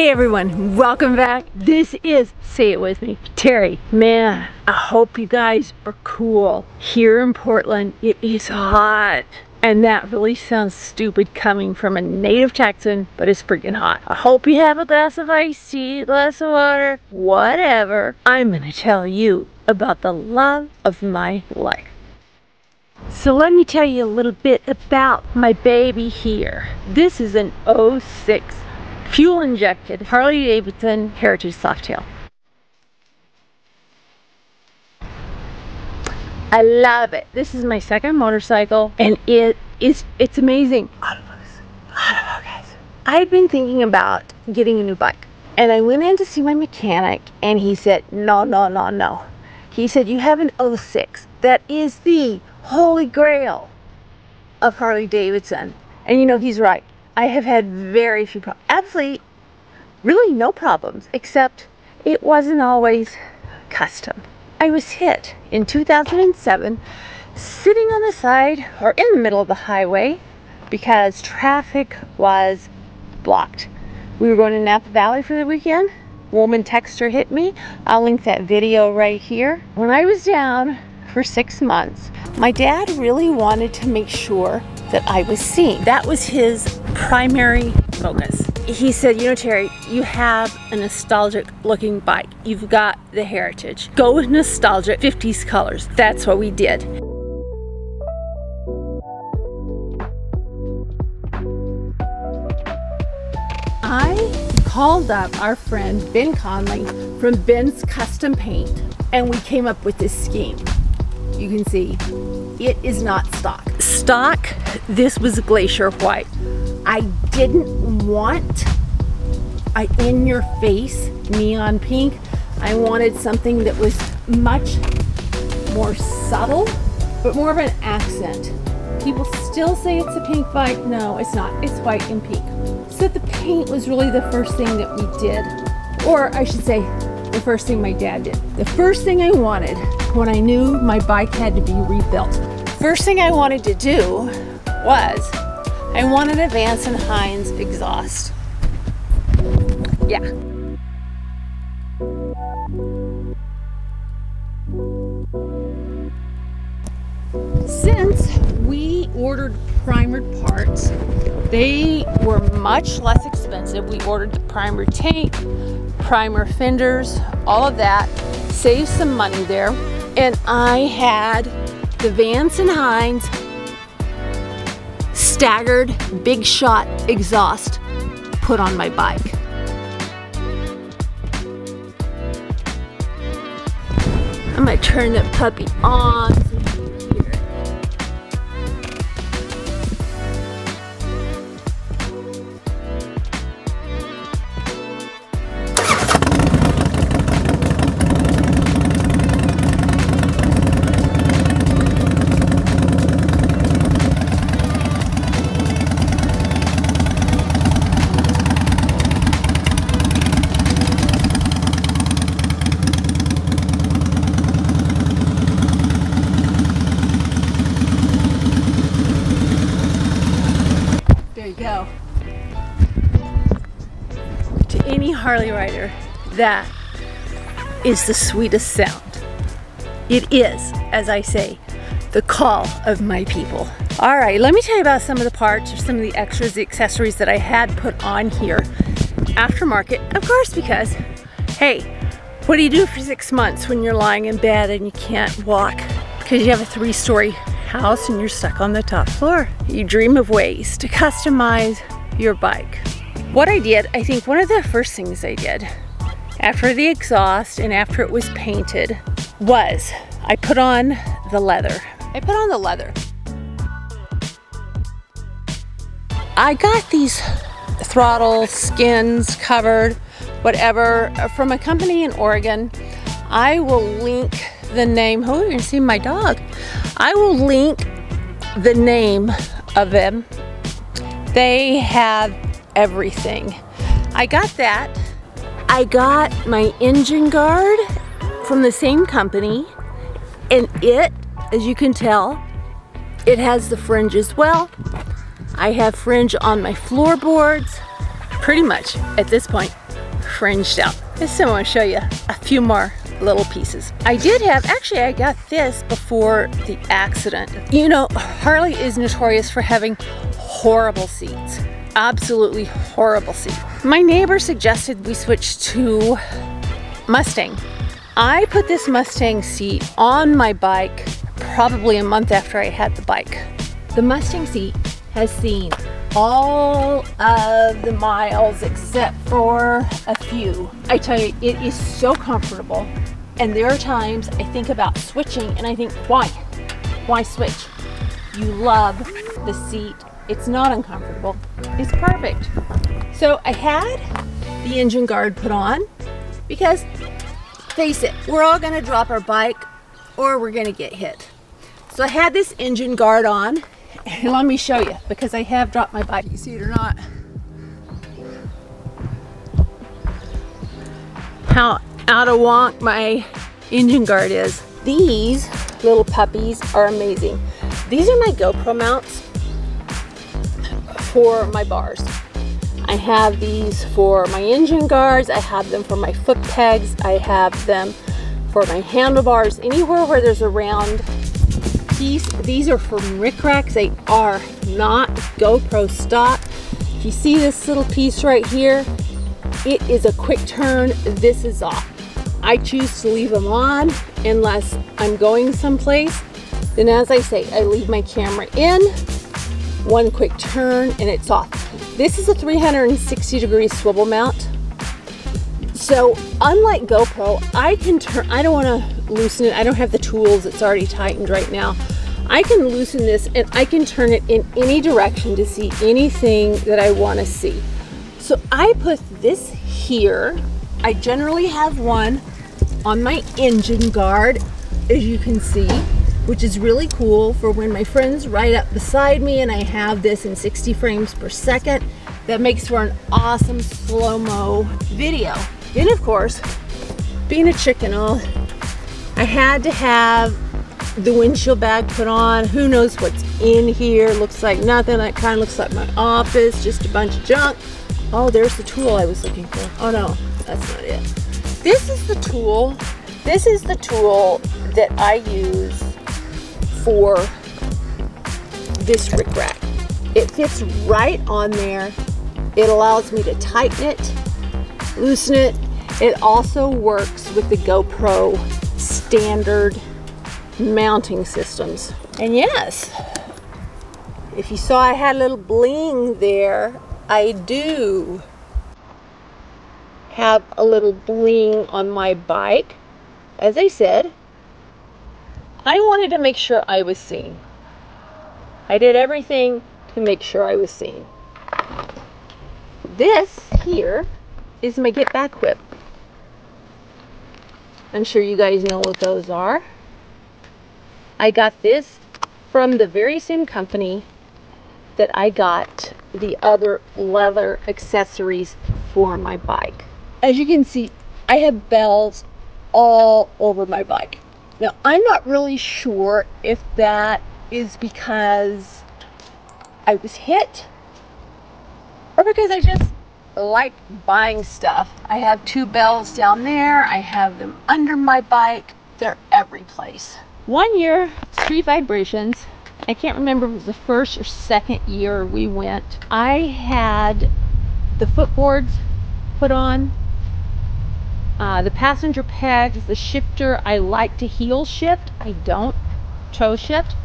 Hey everyone, welcome back. This is, say it with me, Terry. Man, I hope you guys are cool. Here in Portland, it is hot. And that really sounds stupid coming from a native Texan, but it's freaking hot. I hope you have a glass of iced tea, a glass of water, whatever. I'm gonna tell you about the love of my life. So let me tell you a little bit about my baby here. This is an 06 fuel injected Harley-Davidson Heritage Softail. I love it. This is my second motorcycle and it's amazing. Autofocus. I've been thinking about getting a new bike and I went in to see my mechanic and he said, no. He said, you have an 06. That is the holy grail of Harley-Davidson. And you know, he's right. I have had very few problems. Absolutely, really no problems, except it wasn't always custom. I was hit in 2007, sitting on the side or in the middle of the highway because traffic was blocked. We were going to Napa Valley for the weekend. Woman texter hit me. I'll link that video right here. When I was down for 6 months, my dad really wanted to make sure that I was seen. That was his primary focus. He said, you know, Terry, you have a nostalgic looking bike. You've got the Heritage. Go with nostalgic 50s colors. That's what we did. I called up our friend Ben Conley from Ben's Custom Paint and we came up with this scheme. You can see it is not stock. Stock, this was glacier white. I didn't want an in-your-face neon pink. I wanted something that was much more subtle, but more of an accent. People still say it's a pink bike. No, it's not. It's white and pink. So the paint was really the first thing that we did. Or I should say, the first thing my dad did. The first thing I wanted when I knew my bike had to be rebuilt. First thing I wanted to do was I wanted a Vance & Hines exhaust. Yeah. Since we ordered primered parts, they were much less expensive. We ordered the primer tank, primer fenders, all of that. Saved some money there. And I had the Vance & Hines staggered big shot exhaust put on my bike. I'm gonna turn that puppy on. Go. To any Harley rider, that is the sweetest sound. It is, as I say, the call of my people. All right, let me tell you about some of the parts or some of the extras, the accessories that I had put on here. Aftermarket, of course, because, hey, what do you do for 6 months when you're lying in bed and you can't walk? Because you have a 3-story house and you're stuck on the top floor. You dream of ways to customize your bike. What I did, I think one of the first things I did after the exhaust and after it was painted was I put on the leather. I got these throttle skins covered, whatever, from a company in Oregon. I will link the name. Oh, you can see my dog. I will link the name of them. They have everything. I got that. I got my engine guard from the same company, and it, as you can tell, it has the fringe as well. I have fringe on my floorboards. pretty much at this point fringed out. So I want to show you a few more little pieces. I did have, actually I got this before the accident. You know, Harley is notorious for having horrible seats. Absolutely horrible seats. My neighbor suggested we switch to Mustang. I put this Mustang seat on my bike probably a month after I had the bike. The Mustang seat has seen all of the miles except for a few. I tell you, it is so comfortable. And there are times I think about switching and I think, why? Why switch? You love the seat. It's not uncomfortable. It's perfect. So I had the engine guard put on because, face it, we're all gonna drop our bike or we're gonna get hit. So I had this engine guard on, and let me show you, because I have dropped my bike. You see it or not? How out of wonk my engine guard is. These little puppies are amazing. These are my GoPro mounts for my bars. I have these for my engine guards, I have them for my foot pegs, I have them for my handlebars, anywhere where there's a round piece. These are from rickrack. They are not GoPro stock. If you see this little piece right here, it is a quick turn. This is off. I choose to leave them on unless I'm going someplace. Then, as I say, I leave my camera in, one quick turn, and it's off. This is a 360-degree swivel mount. So unlike GoPro, I can turn, I don't want to loosen it. I don't have the tools. It's already tightened right now. I can loosen this and I can turn it in any direction to see anything that I want to see. So I put this here. I generally have one on my engine guard, as you can see, which is really cool for when my friends ride up beside me and I have this in 60 frames per second. That makes for an awesome slow-mo video. Then, of course, being a chicken, I had to have the windshield bag put on. Who knows what's in here? Looks like nothing. That kind of looks like my office, just a bunch of junk. Oh, there's the tool I was looking for. Oh no, that's not it. This is the tool. This is the tool that I use for this rickrack. It fits right on there. It allows me to tighten it, loosen it. It also works with the GoPro standard mounting systems. And yes, if you saw I had a little bling there, I do have a little bling on my bike. As I said, I wanted to make sure I was seen. I did everything to make sure I was seen. This here is my get back whip. I'm sure you guys know what those are. I got this from the very same company that I got the other leather accessories for my bike. As you can see, I have bells all over my bike. Now, I'm not really sure if that is because I was hit or because I just like buying stuff. I have two bells down there. I have them under my bike. They're every place. One year, Street Vibrations, I can't remember if it was the first or second year we went, I had the footboards put on, the passenger pegs, the shifter. I like to heel shift. I don't toe shift.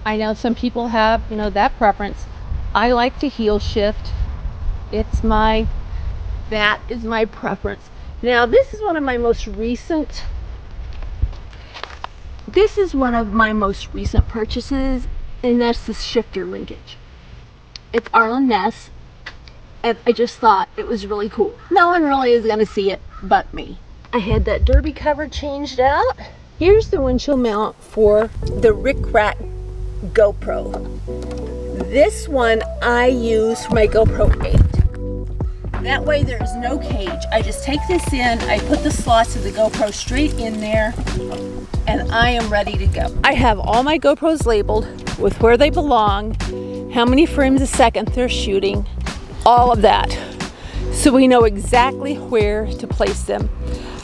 I know some people have, you know, that preference. I like to heel shift. That is my preference. Now, this is one of my most recent purchases, and that's the shifter linkage. It's Arlen Ness, and I just thought it was really cool. No one really is gonna see it but me. I had that derby cover changed out. Here's the windshield mount for the rickrack GoPro. This one I use for my GoPro 8. That way there's no cage. I just take this in, I put the slots of the GoPro straight in there, and I am ready to go. I have all my GoPros labeled with where they belong, how many frames a second they're shooting, all of that. so we know exactly where to place them.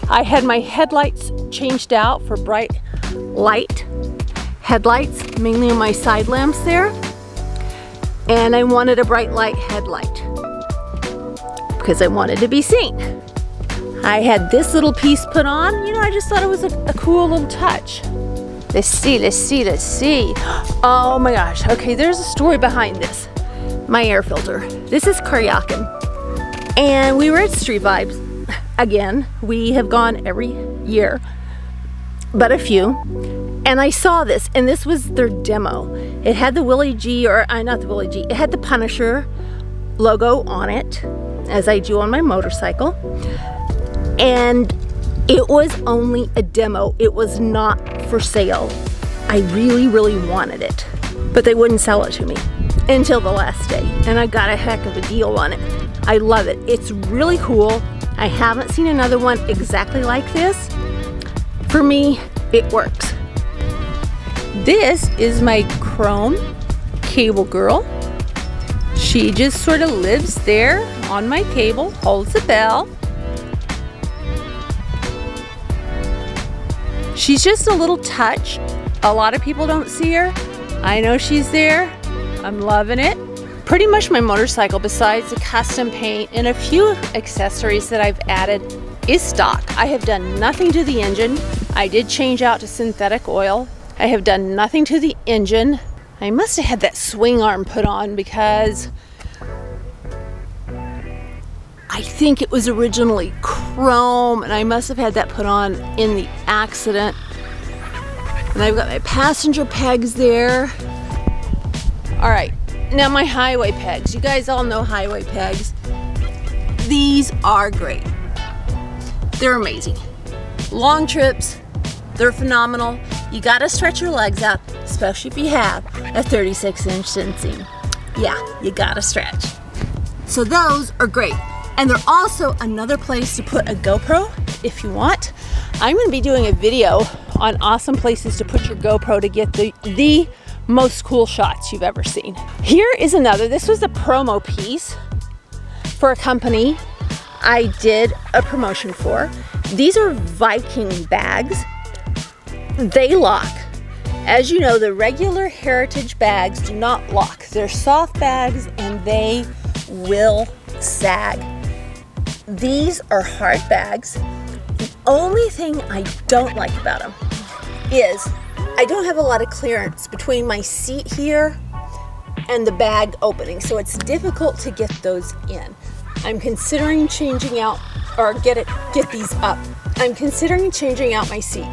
I had my headlights changed out for bright light headlights, mainly on my side lamps there. And I wanted a bright light headlight because I wanted to be seen. I had this little piece put on. You know, I just thought it was a cool little touch. Let's see, let's see, let's see. Oh my gosh, okay, there's a story behind this. My air filter. This is Karyakin. And we were at Street Vibes. Again, we have gone every year, but a few. And I saw this, and this was their demo. It had the Willie G, or not the Willie G, it had the Punisher logo on it, as I do on my motorcycle. And it was only a demo. It was not for sale. I really, really wanted it, but they wouldn't sell it to me until the last day. And I got a heck of a deal on it. I love it. It's really cool. I haven't seen another one exactly like this. For me, it works. This is my chrome cable girl. She just sort of lives there on my cable, holds the bell. She's just a little touch. A lot of people don't see her. I know she's there. I'm loving it. Pretty much my motorcycle, besides the custom paint and a few accessories that I've added, is stock. I have done nothing to the engine. I did change out to synthetic oil. I have done nothing to the engine. I must have had that swing arm put on because I think it was originally chrome, and I must have had that put on in the accident. And I've got my passenger pegs there. All right. Now my highway pegs. You guys all know highway pegs. These are great. They're amazing. Long trips, they're phenomenal. You gotta stretch your legs out, especially if you have a 36-inch inseam. Yeah, you gotta stretch. So those are great. And they're also another place to put a GoPro if you want. I'm gonna be doing a video on awesome places to put your GoPro to get the most cool shots you've ever seen. Here is another. This was a promo piece for a company I did a promotion for. These are Viking bags. They lock. As you know, the regular Heritage bags do not lock. They're soft bags and they will sag. These are hard bags. The only thing I don't like about them is I don't have a lot of clearance between my seat here and the bag opening, so it's difficult to get those in. I'm considering changing out, or get these up. I'm considering changing out my seat.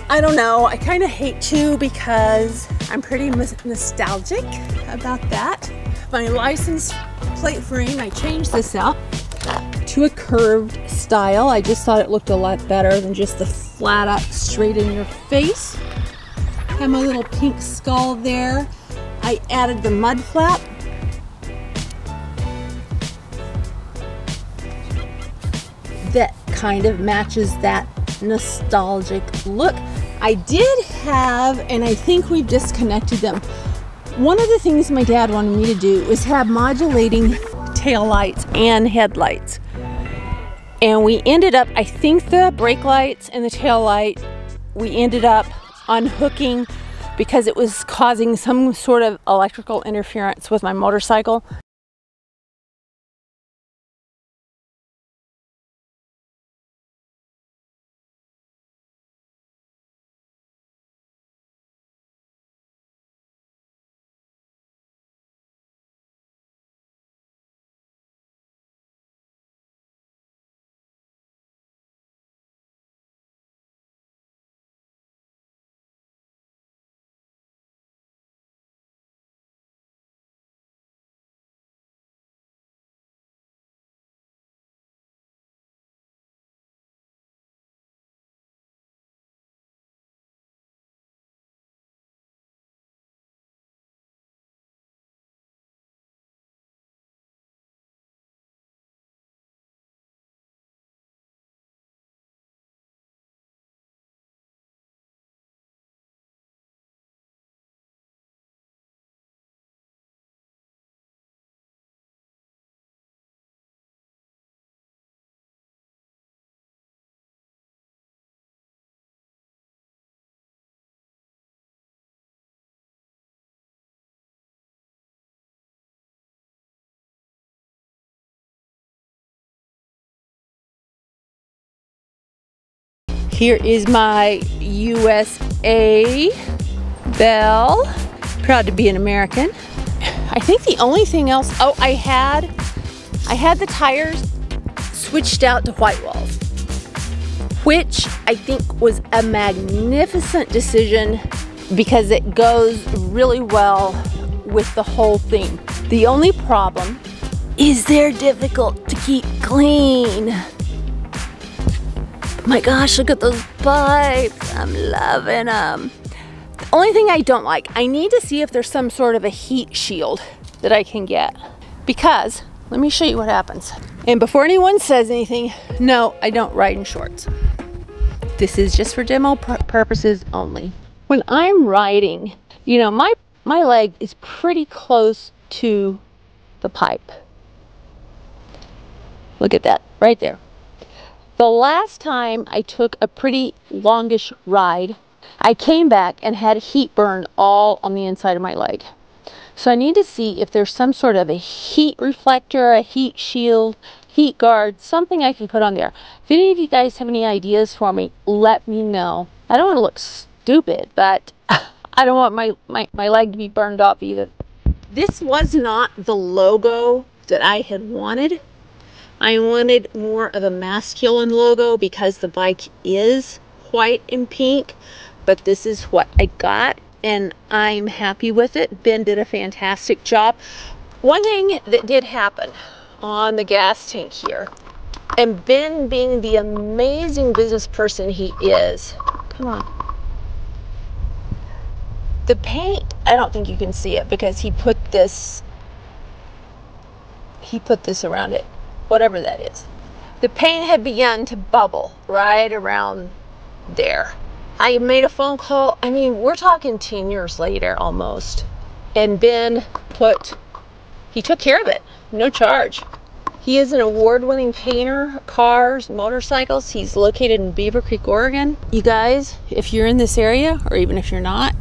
I don't know, I kind of hate to because I'm pretty nostalgic about that. My license plate frame, I changed this out to a curved style. I just thought it looked a lot better than just the flat up, straight in your face. Have my little pink skull there. I added the mud flap. That kind of matches that nostalgic look. I did have, and I think we've disconnected them. One of the things my dad wanted me to do was have modulating tail lights and headlights. And we ended up, I think the brake lights and the tail light, we ended up unhooking because it was causing some sort of electrical interference with my motorcycle. Here is my USA bell. Proud to be an American. I think the only thing else, oh, I had the tires switched out to white walls, which I think was a magnificent decision because it goes really well with the whole theme. The only problem is they're difficult to keep clean. My gosh, look at those pipes. I'm loving them. The only thing I don't like, I need to see if there's some sort of a heat shield that I can get. Because, let me show you what happens. And before anyone says anything, no, I don't ride in shorts. This is just for demo purposes only. When I'm riding, you know, my leg is pretty close to the pipe. Look at that, right there. The last time I took a pretty longish ride, I came back and had heat burn all on the inside of my leg. So I need to see if there's some sort of a heat reflector, a heat shield, heat guard, something I can put on there. If any of you guys have any ideas for me, let me know. I don't want to look stupid, but I don't want my leg to be burned off either. This was not the logo that I had wanted. I wanted more of a masculine logo because the bike is white and pink, but this is what I got and I'm happy with it. Ben did a fantastic job. One thing that did happen on the gas tank here, and Ben being the amazing business person he is, come on. The paint, I don't think you can see it because he put this around it. Whatever that is. The paint had begun to bubble right around there. I made a phone call. I mean, we're talking 10 years later almost. And Ben he took care of it. No charge. He is an award-winning painter, cars, motorcycles. He's located in Beaver Creek, Oregon. You guys, if you're in this area, or even if you're not,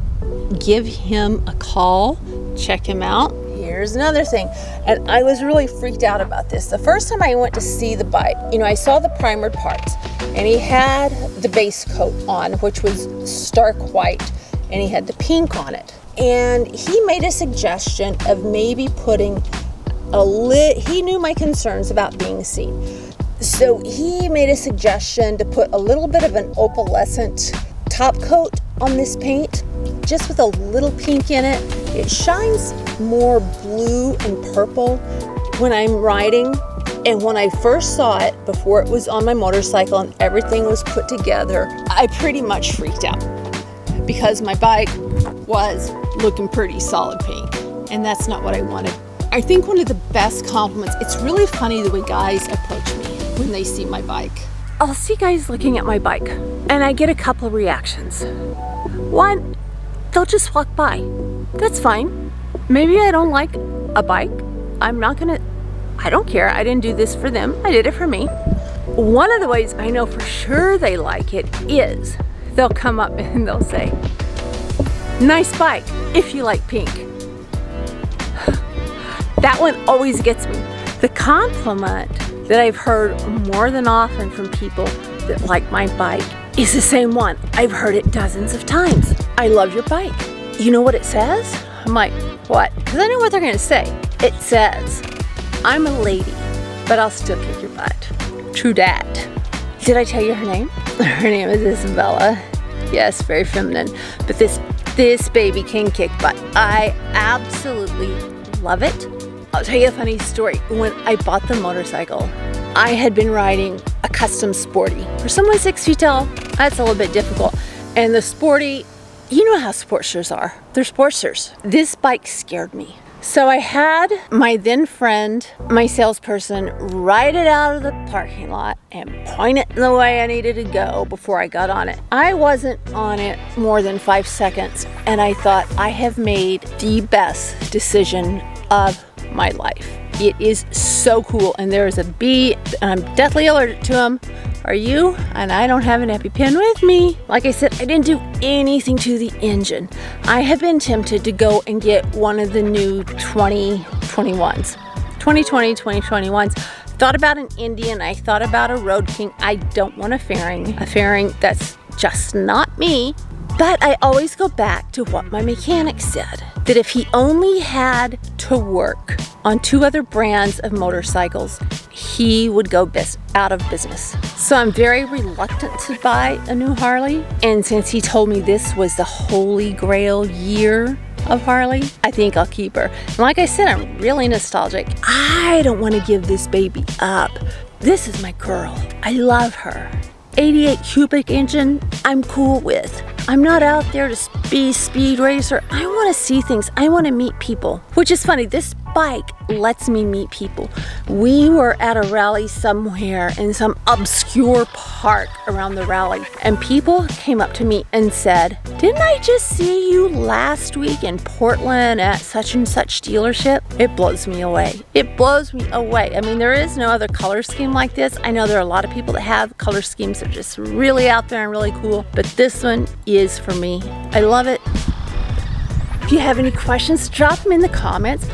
give him a call. Check him out. Here's another thing, and I was really freaked out about this. The first time I went to see the bike, you know, I saw the primered parts, and he had the base coat on, which was stark white, and he had the pink on it. And he made a suggestion of maybe putting he knew my concerns about being seen. So he made a suggestion to put a little bit of an opalescent top coat on this paint, just with a little pink in it. It shines more blue and purple when I'm riding. And when I first saw it, before it was on my motorcycle and everything was put together, I pretty much freaked out because my bike was looking pretty solid pink, and that's not what I wanted. I think one of the best compliments, it's really funny the way guys approach me when they see my bike. I'll see guys looking at my bike and I get a couple of reactions. One, they'll just walk by. That's fine. Maybe I don't like a bike. I don't care. I didn't do this for them. I did it for me. One of the ways I know for sure they like it is they'll come up and they'll say, "Nice bike, if you like pink." That one always gets me. The compliment that I've heard more than often from people that like my bike is the same one. I've heard it dozens of times. "I love your bike. You know what it says?" I'm like, "What?" Because I know what they're gonna say. It says, "I'm a lady, but I'll still kick your butt." True dat. Did I tell you her name? Her name is Isabella. Yes, very feminine. But this baby can kick butt. I absolutely love it. I'll tell you a funny story. When I bought the motorcycle, I had been riding a custom Sporty. For someone 6 feet tall, that's a little bit difficult. And the Sporty, you know how Sportsters are. They're Sportsters. This bike scared me. So I had my then friend, my salesperson, ride it out of the parking lot and point it in the way I needed to go before I got on it. I wasn't on it more than 5 seconds, and I thought I have made the best decision of my life. It is so cool, and there is a bee, and I'm deathly allergic to them. Are you? And I don't have an EpiPen with me. Like I said, I didn't do anything to the engine. I have been tempted to go and get one of the new 2021s. thought about an Indian, I thought about a Road King. I don't want a fairing that's just not me. But I always go back to what my mechanic said, that if he only had to work on 2 other brands of motorcycles, he would go out of business. So I'm very reluctant to buy a new Harley. And since he told me this was the holy grail year of Harley, I think I'll keep her. And like I said, I'm really nostalgic. I don't want to give this baby up. This is my girl. I love her. 88 cubic engine, I'm cool with. I'm not out there to be speed racer. I want to see things. I want to meet people, which is funny. This bike lets me meet people. We were at a rally somewhere in some obscure park around the rally, and people came up to me and said, "Didn't I just see you last week in Portland at such and such dealership?" It blows me away. It blows me away. I mean, there is no other color scheme like this. I know there are a lot of people that have color schemes that are just really out there and really cool, but this one is for me. I love it. If you have any questions, drop them in the comments.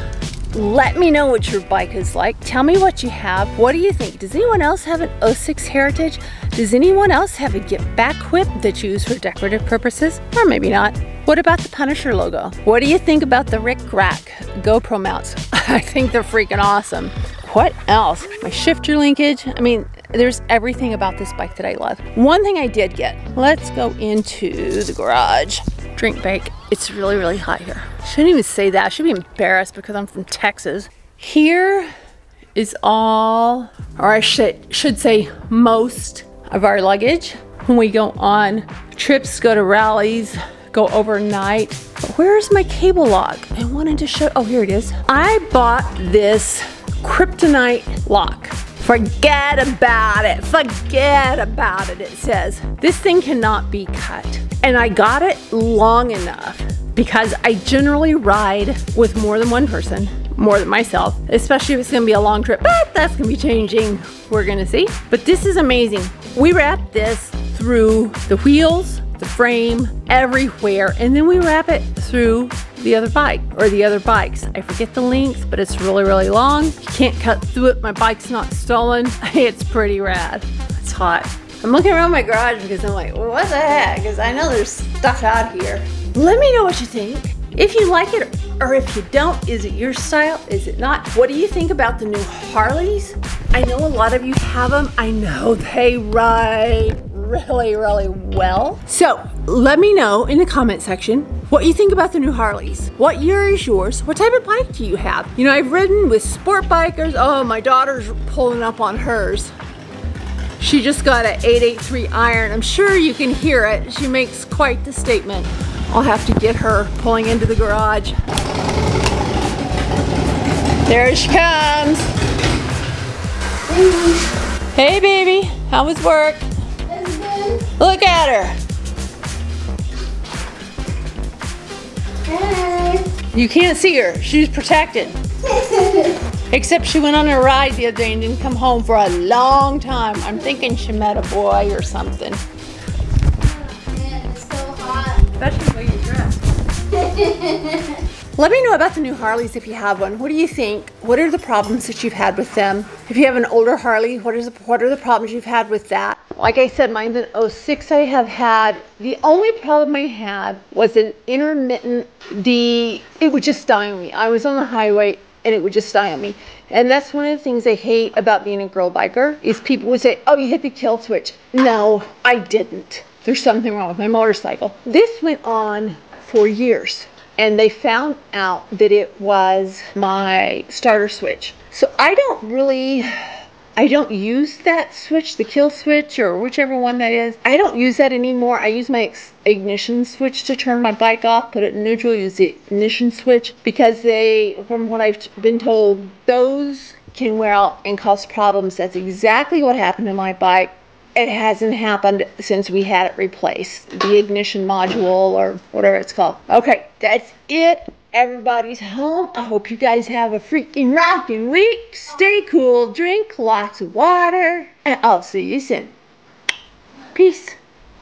Let me know what your bike is like. Tell me what you have. What do you think? Does anyone else have an 06 Heritage? Does anyone else have a get back whip that you use for decorative purposes? Or maybe not. What about the Punisher logo? What do you think about the Rick Rack GoPro mounts? I think they're freaking awesome. What else? My shifter linkage. I mean, there's everything about this bike that I love. One thing I did get. Let's go into the garage. Drink break. It's really, really hot here. Shouldn't even say that. I should be embarrassed because I'm from Texas. Here is all, or I should say most of our luggage when we go on trips, go to rallies, go overnight. But where's my cable lock? I wanted to show, oh, here it is. I bought this kryptonite lock. Forget about it. Forget about it, it says. This thing cannot be cut. And I got it long enough because I generally ride with more than one person, more than myself, especially if it's gonna be a long trip, but that's gonna be changing. We're gonna see. But this is amazing. We wrap this through the wheels, the frame, everywhere, and then we wrap it through the other bike or the other bikes. I forget the length, but it's really, really long. You can't cut through it. My bike's not stolen. It's pretty rad. It's hot. I'm looking around my garage because I'm like, what the heck? Because I know there's stuff out here. Let me know what you think. If you like it or if you don't, is it your style? Is it not? What do you think about the new Harleys? I know a lot of you have them. I know they ride really, really well. So let me know in the comment section what you think about the new Harleys. What year is yours? What type of bike do you have? You know, I've ridden with sport bikers. Oh, my daughter's pulling up on hers. She just got an 883 iron. I'm sure you can hear it. She makes quite the statement. I'll have to get her pulling into the garage. There she comes. Hey baby, how was work? It's good. Look at her. Hey. You can't see her, she's protected. Except she went on a ride the other day and didn't come home for a long time. I'm thinking she met a boy or something. Oh, man, it's so hot. Especially the way you're dressed. Let me know about the new Harleys if you have one. What do you think? What are the problems that you've had with them? If you have an older Harley, what are the problems you've had with that? Like I said, mine's an 06 I have had. The only problem I had was an intermittent it would just die on me. I was on the highway and it would just die on me. And that's one of the things I hate about being a girl biker is people would say, oh, you hit the kill switch. No, I didn't. There's something wrong with my motorcycle. This went on for years. And they found out that it was my starter switch. So I don't use that switch, the kill switch or whichever one that is. I don't use that anymore. I use my ignition switch to turn my bike off, put it in neutral, use the ignition switch because from what I've been told, those can wear out and cause problems. That's exactly what happened to my bike. It hasn't happened since we had it replaced. The ignition module or whatever it's called. Okay, that's it. Everybody's home. I hope you guys have a freaking rocking week. Stay cool, drink lots of water, and I'll see you soon. Peace.